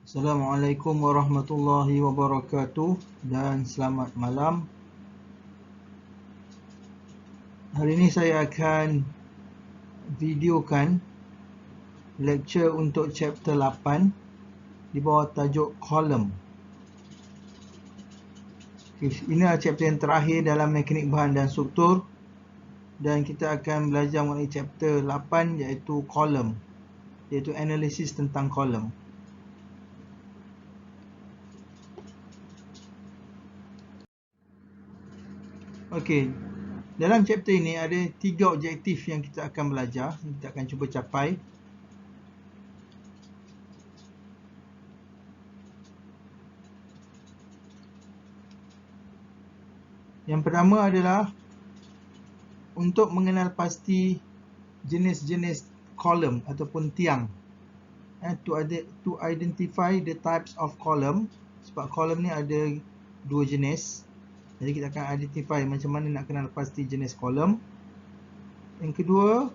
Assalamualaikum warahmatullahi wabarakatuh dan selamat malam. Hari ini saya akan videokan lecture untuk chapter 8 di bawah tajuk column. Ini adalah chapter yang terakhir dalam mekanik bahan dan struktur dan kita akan belajar mengenai chapter 8 iaitu column, iaitu analisis tentang column. Okey, dalam chapter ini ada 3 objektif yang kita akan belajar, kita akan cuba capai. Yang pertama adalah untuk mengenal pasti jenis-jenis column ataupun tiang. To identify the types of column, sebab column ni ada dua jenis. Jadi kita akan identify macam mana nak kenal pasti jenis column. Yang kedua,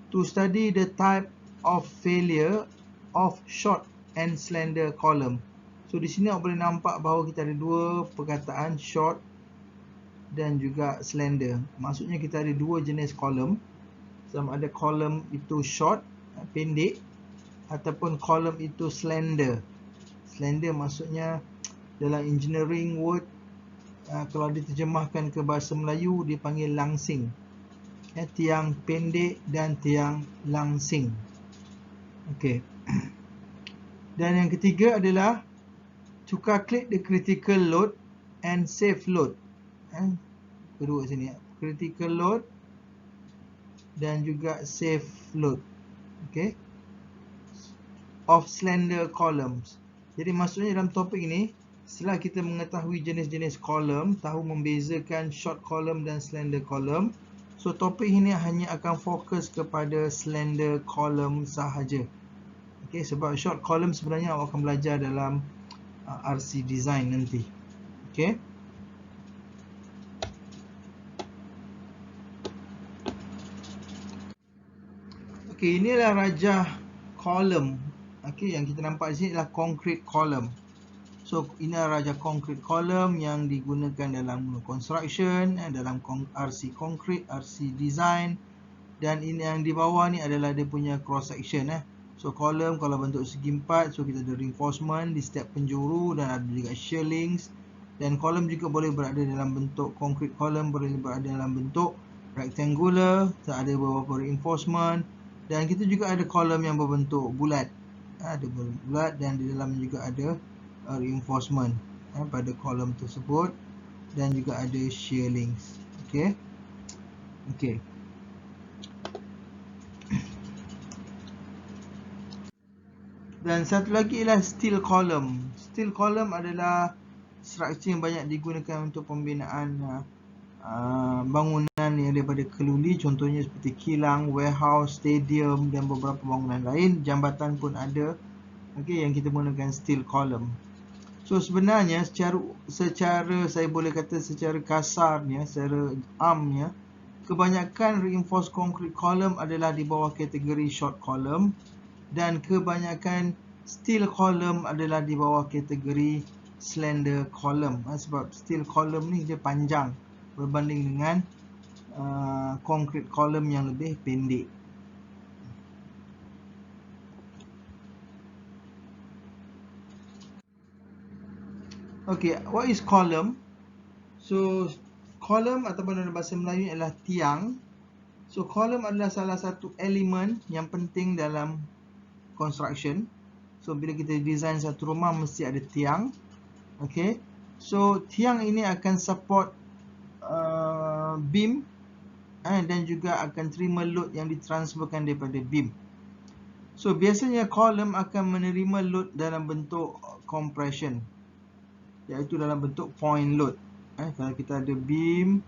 to study the type of failure of short and slender column. So di sini awak boleh nampak bahawa kita ada dua perkataan, short dan juga slender. Maksudnya kita ada dua jenis column. Sama ada column itu short, pendek, ataupun column itu slender. Slender maksudnya dalam engineering word, kalau diterjemahkan ke bahasa Melayu dipanggil langsing. Tiang pendek dan tiang langsing. Okey. Dan yang ketiga adalah to calculate the critical load and safe load. Kedua sini, critical load dan juga safe load. Okey, of slender columns. Jadi maksudnya dalam topik ini, setelah kita mengetahui jenis-jenis column, tahu membezakan short column dan slender column, so topik ini hanya akan fokus kepada slender column sahaja. Okey, sebab short column sebenarnya awak akan belajar dalam RC design nanti. Okey. Okey, inilah rajah column. Okey, yang kita nampak di sini adalah concrete column. So, ini adalah rajah concrete column yang digunakan dalam construction, dalam RC concrete, RC design. Dan ini yang di bawah ni adalah dia punya cross section. So, column kalau bentuk segi empat, so kita ada reinforcement di setiap penjuru dan ada juga shear links. Dan column juga boleh berada dalam bentuk concrete column, boleh berada dalam bentuk rectangular, ada beberapa reinforcement. Dan kita juga ada column yang berbentuk bulat. Ada bulat dan di dalamnya juga ada reinforcement pada column tersebut dan juga ada shear links. Okey. Okey. Dan satu lagi ialah steel column. Steel column adalah struktur yang banyak digunakan untuk pembinaan bangunan yang daripada keluli, contohnya seperti kilang, warehouse, stadium dan beberapa bangunan lain. Jambatan pun ada. Okey, yang kita menggunakan steel column. So sebenarnya secara saya boleh kata secara kasarnya, secara amnya, kebanyakan reinforced concrete column adalah di bawah kategori short column dan kebanyakan steel column adalah di bawah kategori slender column. Sebab steel column ni dia panjang berbanding dengan concrete column yang lebih pendek. Okay, what is column? So, column ataupun dalam bahasa Melayu adalah tiang. So, column adalah salah satu elemen yang penting dalam construction. So, bila kita design satu rumah, mesti ada tiang. Okay. So, tiang ini akan support beam dan juga akan terima load yang ditransferkan daripada beam. So, biasanya column akan menerima load dalam bentuk compression, iaitu dalam bentuk point load. Kalau kita ada beam,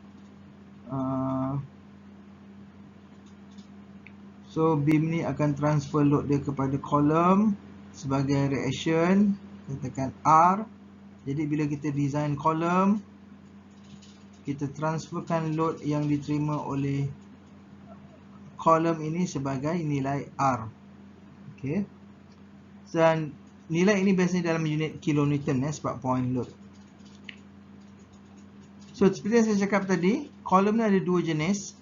so beam ni akan transfer load dia kepada column sebagai reaction, kita tekan R. Jadi bila kita design column, kita transferkan load yang diterima oleh column ini sebagai nilai R. Okey. Dan nilai ini biasanya dalam unit kilonewton sebab point load. So seperti yang saya cakap tadi, kolom ni ada dua jenis.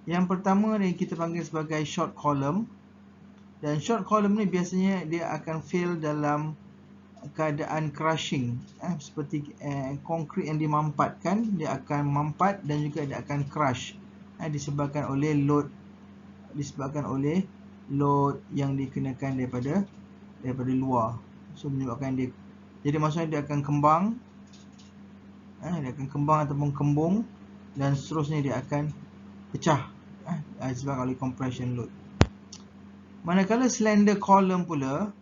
Yang pertama ni kita panggil sebagai short column. Dan short column ni biasanya dia akan fail dalam keadaan crushing. Seperti konkrit yang dimampatkan, dia akan mampat dan juga dia akan crush. Disebabkan oleh load yang dikenakan daripada luar. So menyebabkan dia, jadi maksudnya dia akan kembang, ataupun kembung, dan seterusnya dia akan pecah disebabkan oleh compression load. Manakala slender column pula,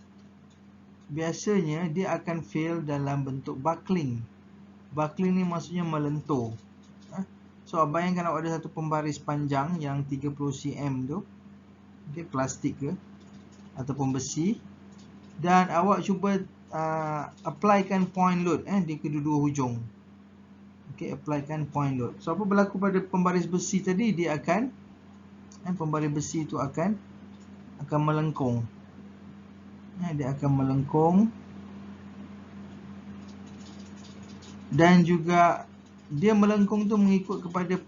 biasanya dia akan fail dalam bentuk buckling. Buckling ni maksudnya melentur. So bayangkan awak ada satu pembaris panjang yang 30 cm tu, plastik ke ataupun besi, dan awak cuba applykan point load di kedua-dua hujung. Applykan point load. So apa berlaku pada pembaris besi tadi? Dia akan pembaris besi itu akan melengkung. Dia akan melengkung, dan juga dia melengkung tu mengikut kepada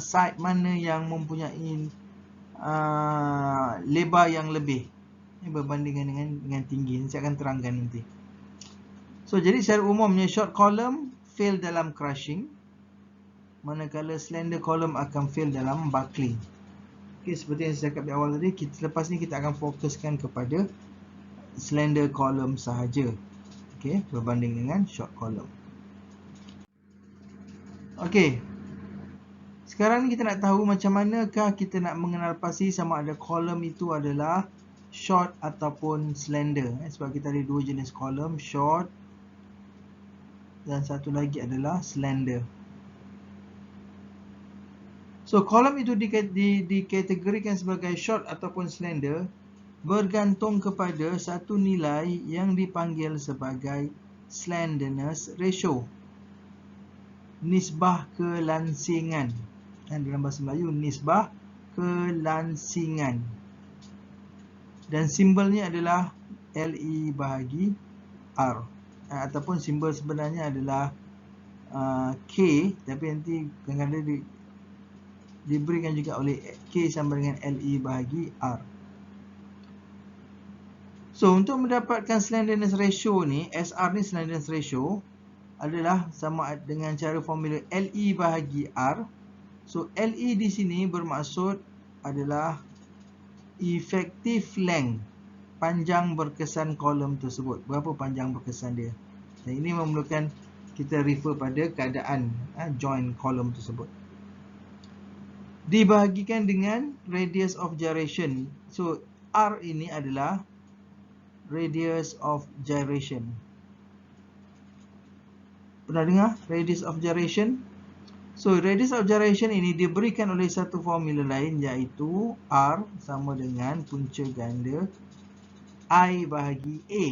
side mana yang mempunyai lebar yang lebih berbandingan dengan tinggi. Saya akan terangkan nanti. So jadi secara umumnya short column fail dalam crushing, manakala slender column akan fail dalam buckling. Seperti yang saya cakap di awal tadi, lepas ni kita akan fokuskan kepada slender column sahaja, berbanding dengan short column. Sekarang ni kita nak tahu macam manakah kita nak mengenal pasti sama ada kolom itu adalah short ataupun slender. Sebab kita ada dua jenis kolom, short dan satu lagi adalah slender. So kolom itu dikategorikan sebagai short ataupun slender bergantung kepada satu nilai yang dipanggil sebagai slenderness ratio, nisbah kelansingan. Dalam bahasa Melayu, nisbah kelansingan. Dan simbolnya adalah LE bahagi R. Ataupun simbol sebenarnya adalah K, tapi nanti kadang-kadang diberikan juga oleh K sama dengan LE bahagi R. So untuk mendapatkan slenderness ratio ni, SR ni slenderness ratio adalah sama dengan cara formula LE bahagi R. So LE di sini bermaksud adalah effective length, panjang berkesan kolom tersebut. Berapa panjang berkesan dia. Dan ini memerlukan kita refer pada keadaan joint kolom tersebut. Dibahagikan dengan radius of gyration. So R ini adalah radius of gyration. Pernah dengar radius of gyration? So radius of gyration ini diberikan oleh satu formula lain, iaitu R sama dengan punca ganda I bahagi A.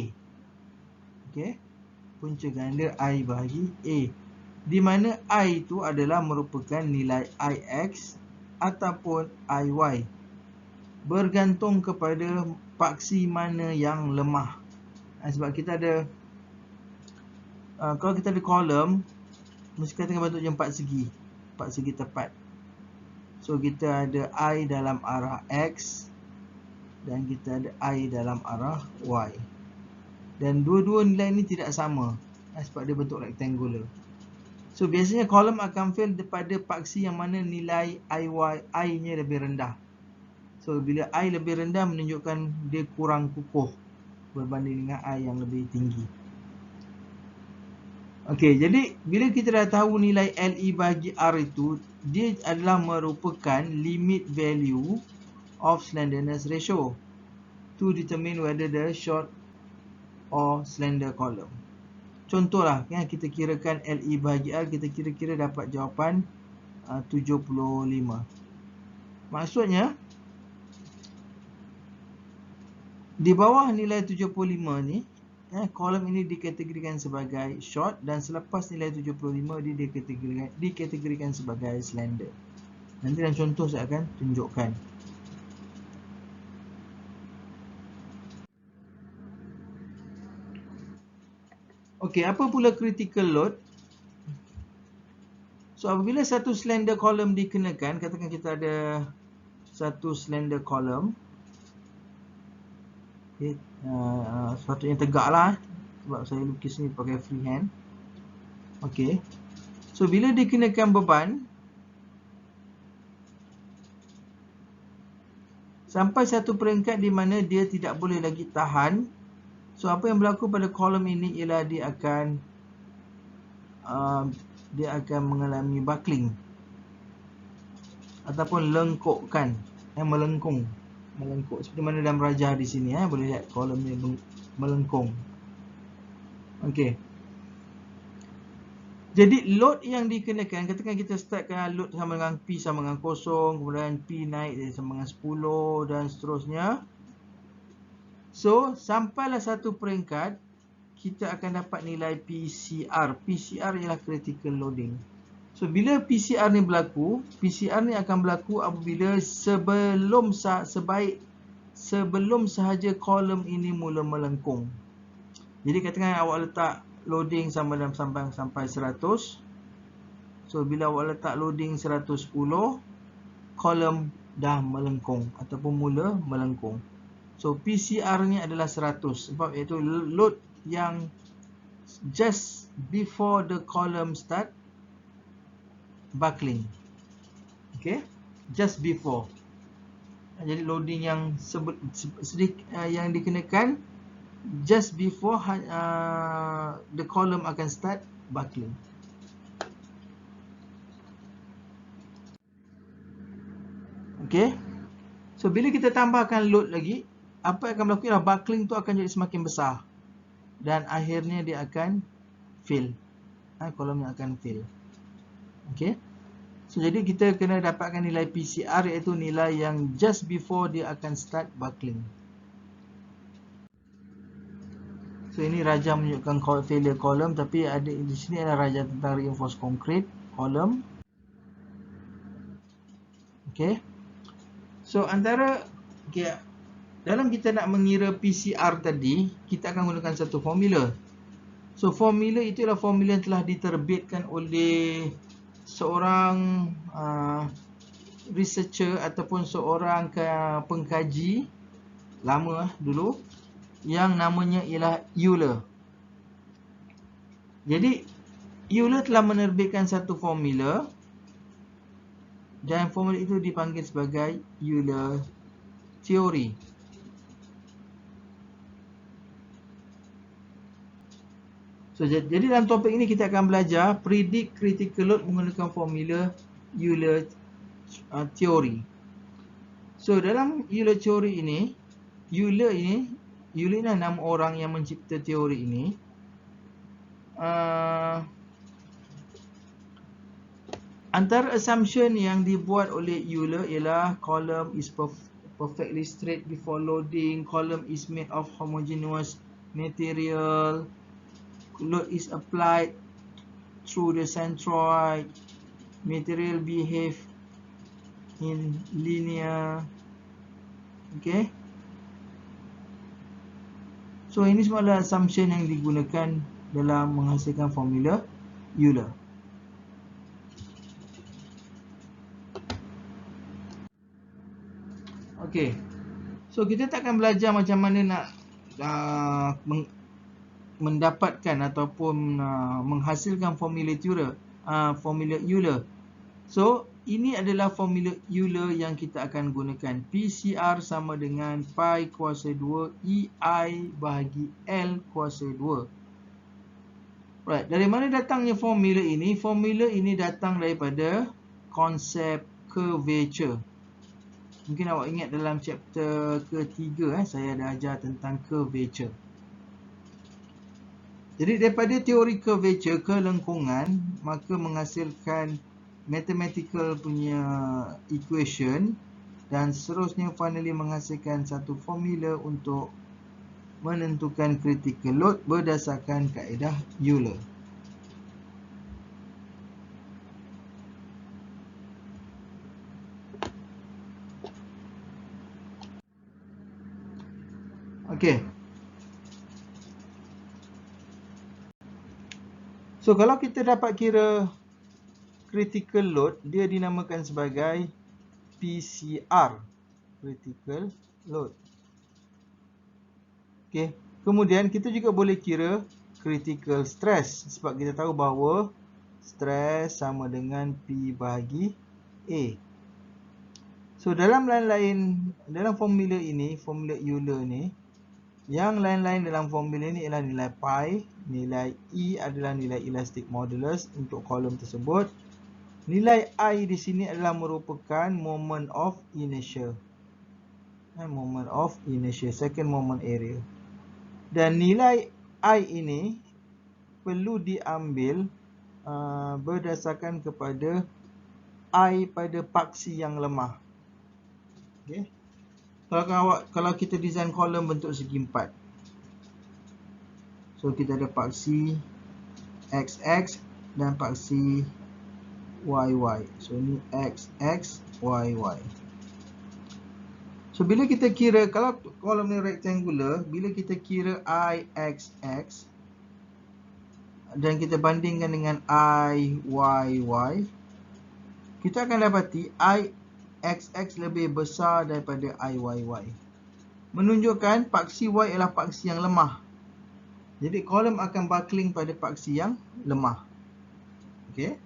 Punca ganda I bahagi A, di mana I itu adalah merupakan nilai IX ataupun IY, bergantung kepada paksi mana yang lemah. Sebab kita ada kalau kita ada kolom, mesti katakan bentuknya 4 segi tepat. So kita ada I dalam arah X dan kita ada I dalam arah Y. Dan dua-dua nilai ini tidak sama sebab dia bentuk rectangular. So biasanya kolom akan fail pada paksi yang mana nilai I-nya lebih rendah. So bila I lebih rendah menunjukkan dia kurang kukuh berbanding dengan I yang lebih tinggi. Jadi bila kita dah tahu nilai LE bahagi R itu, dia adalah merupakan limit value of slenderness ratio to determine whether the short or slender column. Contohlah, kita kirakan LE bahagi R, kita kira-kira dapat jawapan 75. Maksudnya, di bawah nilai 75 ni, kolom ini dikategorikan sebagai short, dan selepas nilai 75 dia dikategorikan sebagai slender. Nanti dalam contoh saya akan tunjukkan. Okey, apa pula critical load? So apabila satu slender column dikenakan, katakan kita ada satu slender column, okay, sesuatu yang tegak lah, sebab saya lukis ni pakai freehand. Okey, so bila dikenakan beban sampai satu peringkat di mana dia tidak boleh lagi tahan, so apa yang berlaku pada kolom ini ialah dia akan mengalami buckling ataupun lengkukkan, melengkung seperti mana dalam rajah di sini, boleh lihat kolom ni melengkung. Okey, jadi load yang dikenakan, katakan kita startkan load sama dengan P sama dengan 0, kemudian P naik sama dengan 10 dan seterusnya. So sampailah satu peringkat, kita akan dapat nilai PCR. PCR ialah critical loading. So bila PCR ni berlaku, PCR ni akan berlaku apabila sebelum sahaja kolom ini mula melengkung. Jadi katakan awak letak loading sampai 100. So bila awak letak loading 110, kolom dah melengkung ataupun mula melengkung. So PCR ni adalah 100 sebab iaitu load yang just before the column start buckling. Okay, just before. Jadi loading yang yang dikenakan just before the column akan start buckling. Okay, so bila kita tambahkan load lagi, apa yang akan berlaku ialah buckling tu akan jadi semakin besar dan akhirnya dia akan fail. Kolomnya akan fail. Okay, so jadi kita kena dapatkan nilai PCR iaitu nilai yang just before dia akan start buckling. So ini rajah menunjukkan failure column, tapi ada di sini adalah rajah tentang reinforced concrete column. Okay, so dalam kita nak mengira PCR tadi, kita akan gunakan satu formula. So formula itu adalah formula yang telah diterbitkan oleh seorang researcher ataupun seorang pengkaji lama dulu yang namanya ialah Euler. Jadi Euler telah menerbitkan satu formula dan formula itu dipanggil sebagai Euler theory. So jadi dalam topik ini kita akan belajar predict critical load menggunakan formula Euler theory. So dalam Euler theory ini, Euler adalah nama orang yang mencipta teori ini. Antara assumption yang dibuat oleh Euler ialah column is perfectly straight before loading, column is made of homogeneous material, load is applied through the centroid, material behave in linear. Okay, so ini semua adalah assumption yang digunakan dalam menghasilkan formula Euler. Okay, so kita tak akan belajar macam mana nak mendapatkan ataupun menghasilkan formula Euler. So ini adalah formula Euler yang kita akan gunakan. PCR sama dengan pi kuasa 2 EI bahagi L kuasa 2. Right, dari mana datangnya formula ini? Formula ini datang daripada konsep curvature. Mungkin awak ingat dalam chapter ketiga saya ada ajar tentang curvature. Jadi daripada teori curvature ke lengkungan, maka menghasilkan mathematical punya equation dan seterusnya finally menghasilkan satu formula untuk menentukan critical load berdasarkan kaedah Euler. Okey. So kalau kita dapat kira critical load, dia dinamakan sebagai PCR, critical load. Okay. Kemudian kita juga boleh kira critical stress, sebab kita tahu bahawa stress sama dengan P bahagi A. So dalam formula ini, formula Euler ni, yang lain-lain dalam formula ni ialah nilai pi, nilai E adalah nilai elastic modulus untuk kolom tersebut. Nilai I di sini adalah merupakan moment of inertia. Moment of inertia, second moment area. Dan nilai I ini perlu diambil berdasarkan kepada I pada paksi yang lemah. Okay. Kalau kita design kolom bentuk segi empat, so kita ada paksi XX dan paksi YY. So ni XX, YY. So bila kita kira, kalau kolom ni rectangular, bila kita kira IXX dan kita bandingkan dengan IYY, kita akan dapati IXX lebih besar daripada IYY. Menunjukkan paksi Y ialah paksi yang lemah. Jadi kolom akan buckling pada paksi yang lemah. Okey.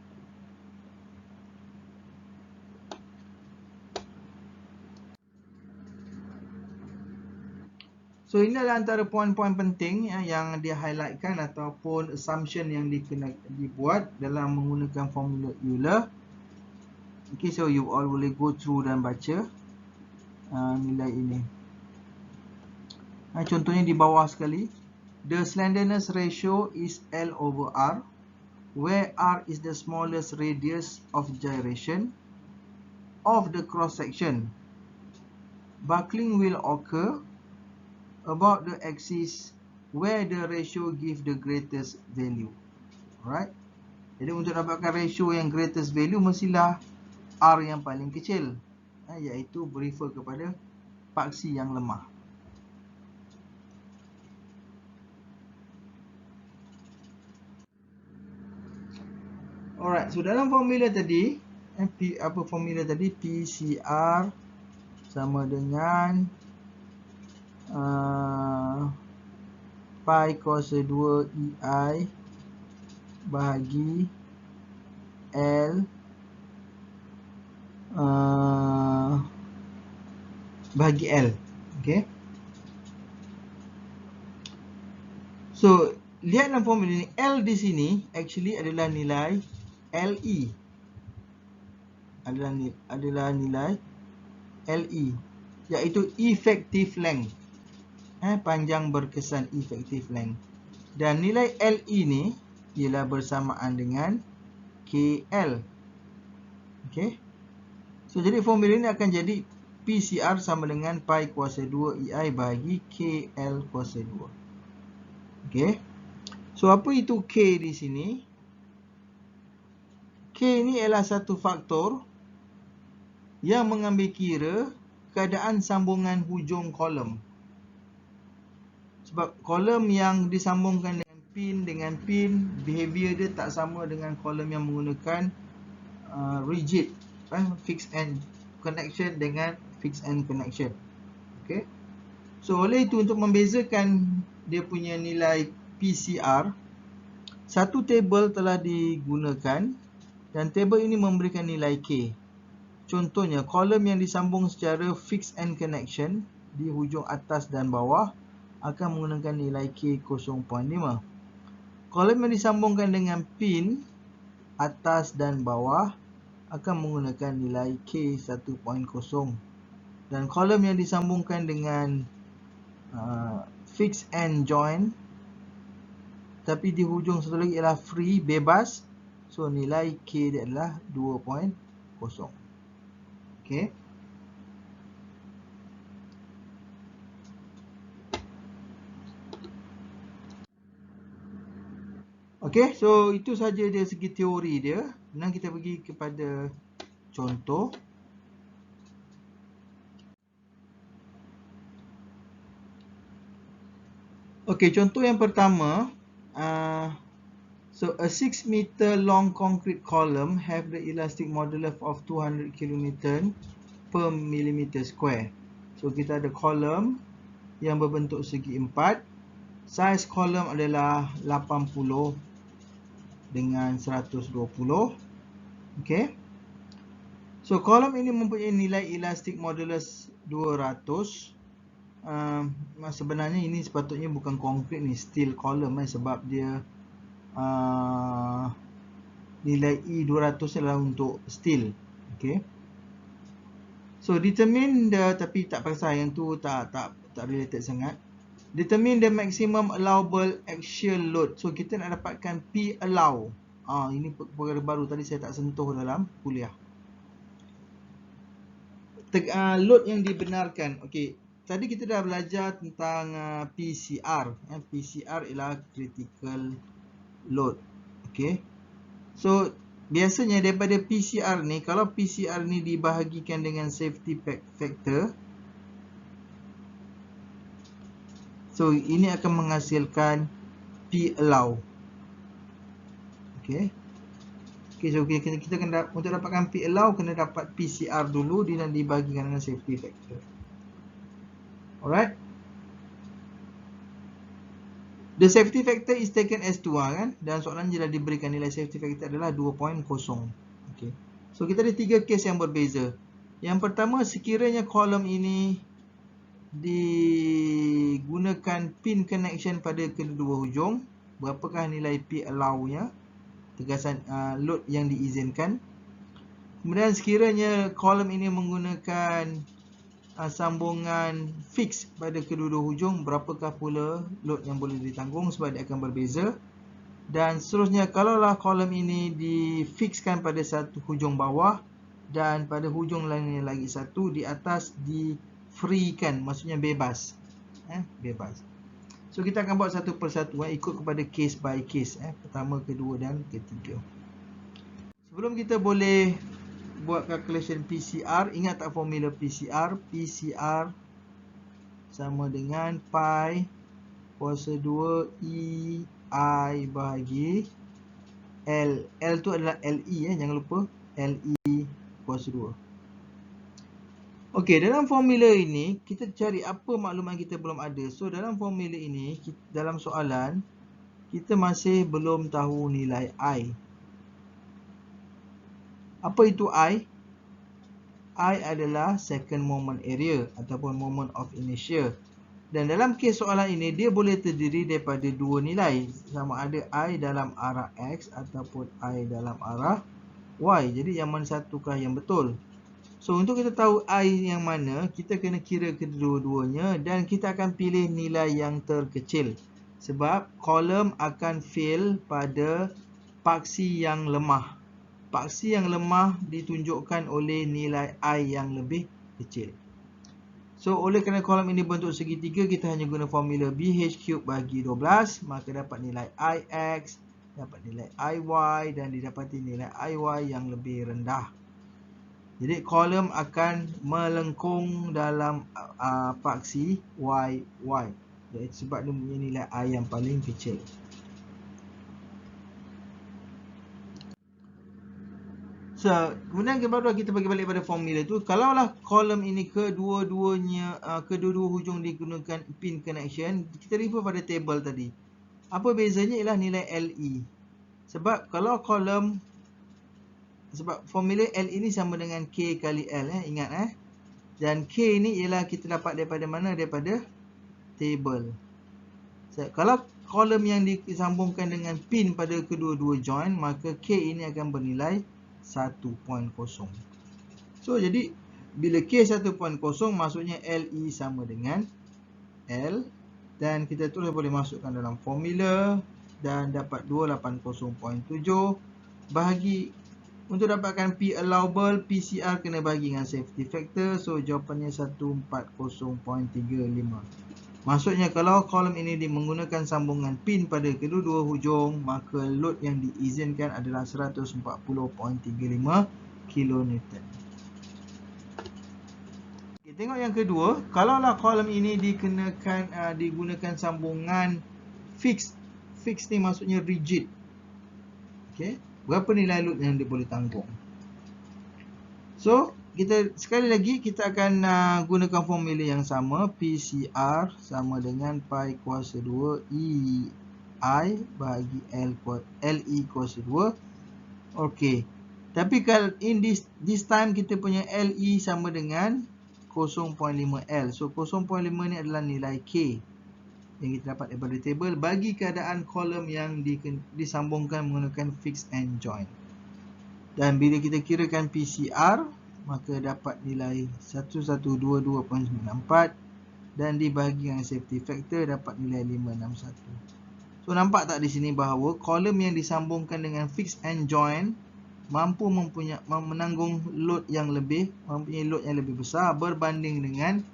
So ini adalah antara poin-poin penting yang dia highlightkan ataupun assumption yang dibuat dalam menggunakan formula Euler. Okay, so you all boleh go through dan baca nilai ini. Contohnya di bawah sekali, the slenderness ratio is L over R, where R is the smallest radius of gyration of the cross section. Buckling will occur about the axis where the ratio give the greatest value. Alright. Jadi untuk dapatkan ratio yang greatest value, mestilah R yang paling kecil, iaitu refer kepada paksi yang lemah. Alright, so dalam formula tadi, formula tadi? PCR sama dengan pi kuasa 2 EI bahagi L bahagi L. Okay. So lihat dalam formula ni, L di sini actually adalah nilai LE. Adalah nilai LE, iaitu effective length. Panjang berkesan effective length. Dan nilai LE ni ialah bersamaan dengan KL. Okay. So jadi formula ni akan jadi PCR sama dengan pi kuasa 2 EI bahagi KL kuasa 2. Okay. So apa itu K di sini? K ni ialah satu faktor yang mengambil kira keadaan sambungan hujung kolom. Sebab kolom yang disambungkan dengan pin, behavior dia tak sama dengan kolom yang menggunakan rigid, fixed end connection dengan fixed end connection. Okay. So oleh itu, untuk membezakan dia punya nilai PCR, satu table telah digunakan dan table ini memberikan nilai K. Contohnya, kolom yang disambung secara fixed end connection di hujung atas dan bawah akan menggunakan nilai K 0.5. Kolom yang disambungkan dengan pin atas dan bawah akan menggunakan nilai K 1.0. Dan kolom yang disambungkan dengan fixed end joint tapi di hujung satu lagi ialah free, bebas, so nilai K dia adalah 2.0. Okay. Okay, so itu saja dari segi teori dia. Sekarang kita pergi kepada contoh. Okay, contoh yang pertama, So a 6 meter long concrete column have the elastic modulus of 200 kN per millimeter square. So kita ada column yang berbentuk segi 4. Saiz kolom adalah 80 dengan 120. Okay. So kolom ini mempunyai nilai elastic modulus 200. Sebenarnya ini sepatutnya bukan konkret ni, steel column sebab dia nilai E 200 adalah untuk steel. Okay. So determine the, tapi tak pasal yang tu tak related sangat. Determine the maximum allowable axial load. So kita nak dapatkan P allow. Ini perkara baru, tadi saya tak sentuh dalam kuliah. Load yang dibenarkan. Okey, tadi kita dah belajar tentang PCR. PCR ialah critical load. Okey. So biasanya daripada PCR ni, kalau PCR ni dibahagikan dengan safety factor, so ini akan menghasilkan P allow. Okey. So kita kena, untuk dapatkan P allow kena dapat PCR dulu, dia nak dibahagikan dengan safety factor. Alright. The safety factor is taken as 2 kan, dan soalan je dah diberikan nilai safety factor adalah 2.0. Okay. So kita ada 3 kes yang berbeza. Yang pertama, sekiranya kolom ini digunakan pin connection pada kedua hujung, berapakah nilai P allow-nya? Tegasan load yang diizinkan. Kemudian sekiranya kolom ini menggunakan sambungan fix pada kedua-dua hujung, berapakah pula load yang boleh ditanggung, sebab dia akan berbeza. Dan seterusnya, kalaulah kolom ini difixkan pada satu hujung bawah dan pada hujung lainnya lagi satu, di atas di freekan, maksudnya bebas. Bebas. So kita akan buat satu persatu ikut kepada case by case, pertama, kedua dan ketiga. Sebelum kita boleh buat calculation PCR, ingat tak formula PCR? PCR sama dengan pi kuasa 2 E I bahagi L. L tu adalah LE, jangan lupa LE kuasa 2. Okey, dalam formula ini kita cari apa maklumat kita belum ada. So dalam formula ini, dalam soalan kita masih belum tahu nilai I. Apa itu I? I adalah second moment area ataupun moment of inertia. Dan dalam kes soalan ini, dia boleh terdiri daripada dua nilai, sama ada I dalam arah X ataupun I dalam arah Y. Jadi yang mana satukah yang betul? So untuk kita tahu I yang mana, kita kena kira kedua-duanya dan kita akan pilih nilai yang terkecil. Sebab kolom akan fail pada paksi yang lemah. Paksi yang lemah ditunjukkan oleh nilai I yang lebih kecil. So oleh kerana kolom ini bentuk segitiga, kita hanya guna formula BH³ bagi 12, maka dapat nilai IX, dapat nilai IY dan didapati nilai IY yang lebih rendah. Jadi kolom akan melengkung dalam paksi YY. Jadi sebab dia punya nilai I yang paling kecil. So, kemudian baru kita bagi balik pada formula tu. Kalaulah kolom ini kedua-dua hujung digunakan pin connection, kita refer pada table tadi. Apa bezanya ialah nilai LE. Sebab kalau kolom, sebab formula L ini sama dengan K kali L, ingat dan K ni ialah kita dapat daripada mana? Daripada table. So, kalau kolom yang disambungkan dengan pin pada kedua-dua join, maka K ini akan bernilai 1.0. So jadi bila K 1.0, maksudnya LE sama dengan L, dan kita terus boleh masukkan dalam formula dan dapat 280.7 bahagi. Untuk dapatkan P allowable, PCR kena bagi dengan safety factor. So jawapannya 140.35. Maksudnya kalau kolom ini menggunakan sambungan pin pada kedua-dua hujung, maka load yang diizinkan adalah 140.35 kN. Okay, tengok yang kedua. Kalaulah kolom ini digunakan sambungan fix. Fix ni maksudnya rigid. Okey, berapa nilai load yang dia boleh tanggung. So, kita sekali lagi kita akan gunakan formula yang sama. PCR sama dengan pi kuasa 2 EI bahagi LE kuasa 2. Okey. Tapi kalau in this time kita punya LE sama dengan 0.5 L. So 0.5 ni adalah nilai K yang kita dapat daripada table bagi keadaan kolom yang disambungkan menggunakan fix and join. Dan bila kita kirakan PCR, maka dapat nilai 1122.94 dan dibahagi dengan safety factor dapat nilai 561. So nampak tak di sini bahawa kolom yang disambungkan dengan fix and join mampu menanggung load yang mempunyai load yang lebih besar berbanding dengan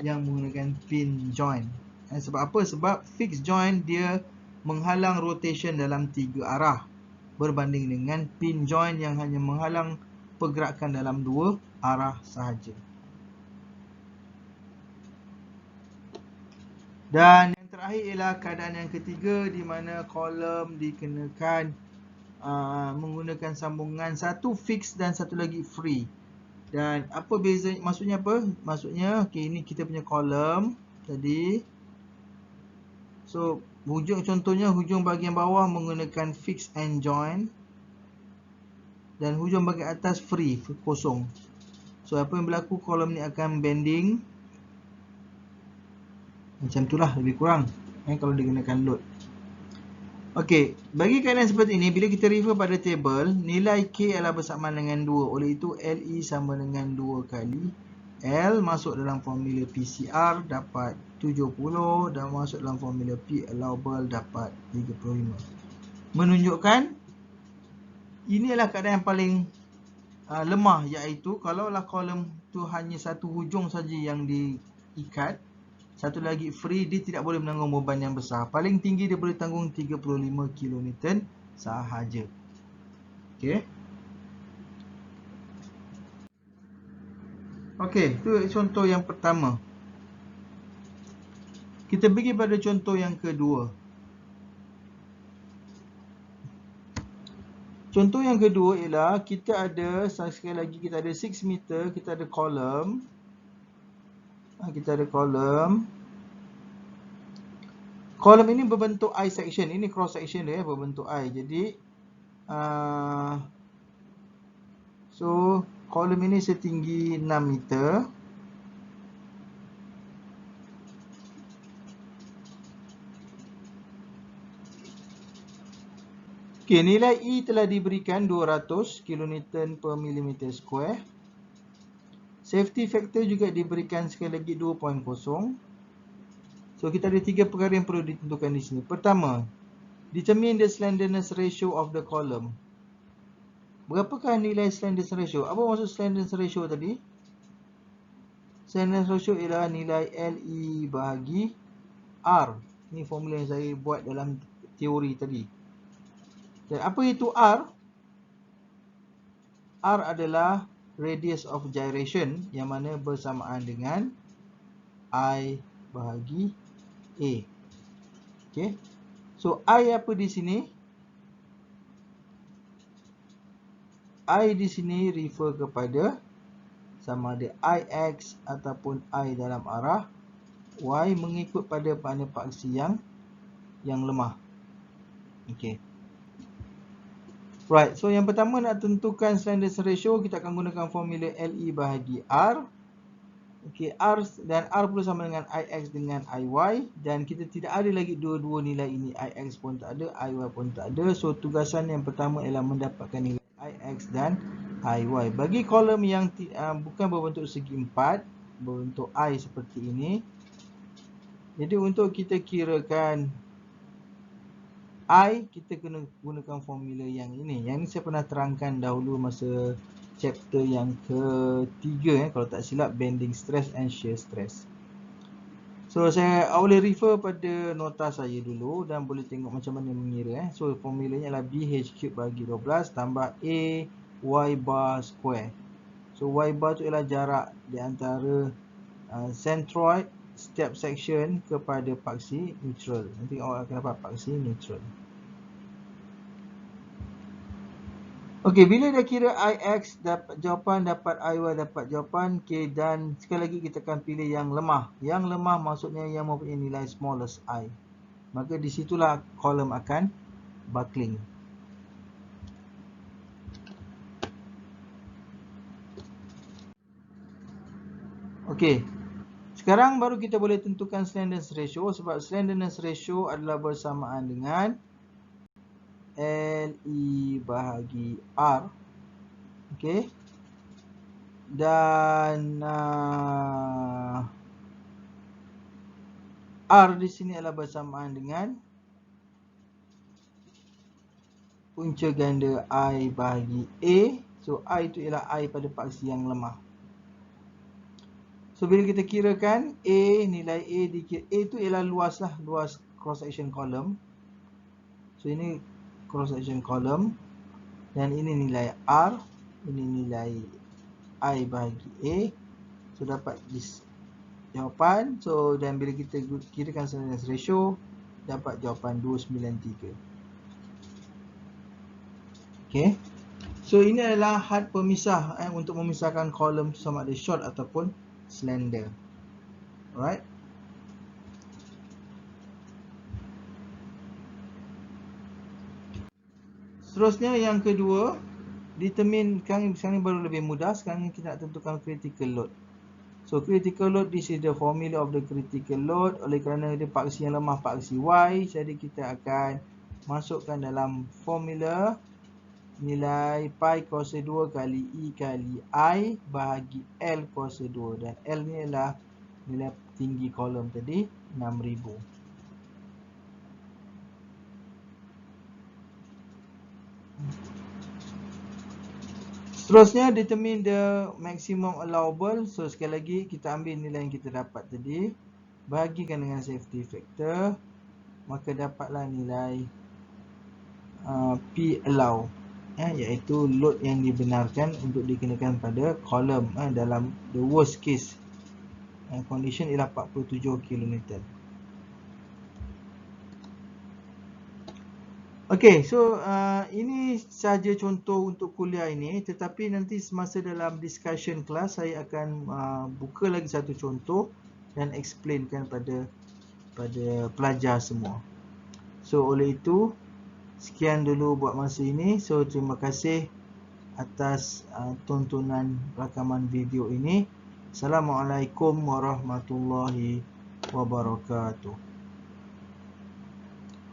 yang menggunakan pin join. Sebab apa? Sebab fix join dia menghalang rotation dalam 3 arah berbanding dengan pin join yang hanya menghalang pergerakan dalam 2 arah sahaja. Dan yang terakhir ialah keadaan yang ketiga di mana kolom dikenakan menggunakan sambungan satu fix dan satu lagi free. Dan apa beza, maksudnya apa? Maksudnya okey, ini kita punya kolom tadi. So contohnya hujung bahagian bawah menggunakan fix and join dan hujung bahagian atas free, kosong. So apa yang berlaku, kolom ni akan bending macam itulah lebih kurang kalau digunakan load. Okey, bagi keadaan seperti ini, bila kita refer pada table, nilai K adalah bersamaan dengan 2. Oleh itu, LE sama dengan 2 kali L masuk dalam formula PCR dapat 70 dan masuk dalam formula P allowable dapat 35. Menunjukkan ini adalah keadaan yang paling lemah, iaitu kalaulah kolom tu hanya satu hujung saja yang diikat, satu lagi free, dia tidak boleh menanggung beban yang besar. Paling tinggi dia boleh tanggung 35 kN sahaja. Okey. Okey, itu contoh yang pertama. Kita pergi pada contoh yang kedua. Contoh yang kedua ialah kita ada, sekali lagi kita ada 6 meter, kita ada kolom. Kita ada kolom. Kolom ini berbentuk I section. Ini cross section dia berbentuk I. Jadi so kolom ini setinggi 6 meter. Okey, nilai E telah diberikan 200 kN per mm square. Safety factor juga diberikan sekali lagi 2.0. So kita ada 3 perkara yang perlu ditentukan di sini. Pertama, determine the slenderness ratio of the column. Berapakah nilai slenderness ratio? Apa maksud slenderness ratio tadi? Slenderness ratio ialah nilai LE bahagi R. Ini formula yang saya buat dalam teori tadi. Dan apa itu R? R adalah radius of gyration yang mana bersamaan dengan I bahagi A. Okey. So I apa di sini? I di sini refer kepada sama ada IX ataupun I dalam arah Y mengikut pada mana paksi yang lemah. Okey. Right, so yang pertama nak tentukan slenderness ratio, kita akan gunakan formula LE bahagi R. Okey, R perlu sama dengan IX dengan IY dan kita tidak ada lagi dua-dua nilai ini, IX pun tak ada, IY pun tak ada. So tugasan yang pertama ialah mendapatkan nilai IX dan IY. Bagi kolom yang bukan berbentuk segi empat, berbentuk I seperti ini. Jadi untuk kita kirakan I, kita kena gunakan formula yang ini. Yang ini saya pernah terangkan dahulu masa chapter yang ketiga, kalau tak silap, bending stress and shear stress. So saya boleh refer pada nota saya dulu dan boleh tengok macam mana mengira. So formulanya adalah BH³ bagi 12 tambah A Y bar square. So Y bar tu ialah jarak di antara centroid step section kepada paksi neutral. Nanti awak akan dapat paksi neutral. Okey, bila dah kira IX dapat jawapan, dapat IY dapat jawapan, okey, dan sekali lagi kita akan pilih yang lemah. Yang lemah maksudnya yang mempunyai nilai smallest I. Maka di situlah kolom akan buckling. Okey. Sekarang baru kita boleh tentukan slenderness ratio, sebab slenderness ratio adalah bersamaan dengan LE bahagi R. Okey. Dan R di sini adalah bersamaan dengan punca ganda I bahagi A. So I itu ialah I pada paksi yang lemah. So bila kita kirakan A, nilai A dikira, A itu ialah luas lah, luas cross section column. So ini cross section column, dan ini nilai R, ini nilai I bahagi A. So dapat jawapan. So dan bila kita kirakan slenderness ratio, dapat jawapan 293. Okay. So ini adalah had pemisah untuk memisahkan kolom sama ada short ataupun slender. Alright. Seterusnya yang kedua, determine, sekarang ni baru lebih mudah. Sekarang ni kita nak tentukan critical load. So critical load, this is the formula of the critical load. Oleh kerana dia paksi yang lemah, paksi Y, jadi kita akan masukkan dalam formula nilai pi kuasa 2 kali E kali I bahagi L kuasa 2. Dan L ni adalah nilai tinggi kolom tadi, 6000. Seterusnya, determine the maximum allowable. So sekali lagi kita ambil nilai yang kita dapat tadi, bahagikan dengan safety factor, maka dapatlah nilai P allow, iaitu load yang dibenarkan untuk dikenakan pada kolom dalam the worst case condition ialah 47 kN. Okey, so ini sahaja contoh untuk kuliah ini, tetapi nanti semasa dalam discussion kelas saya akan buka lagi satu contoh dan explainkan pada pelajar semua. So oleh itu, sekian dulu buat masa ini. So terima kasih atas tontonan rakaman video ini. Assalamualaikum warahmatullahi wabarakatuh.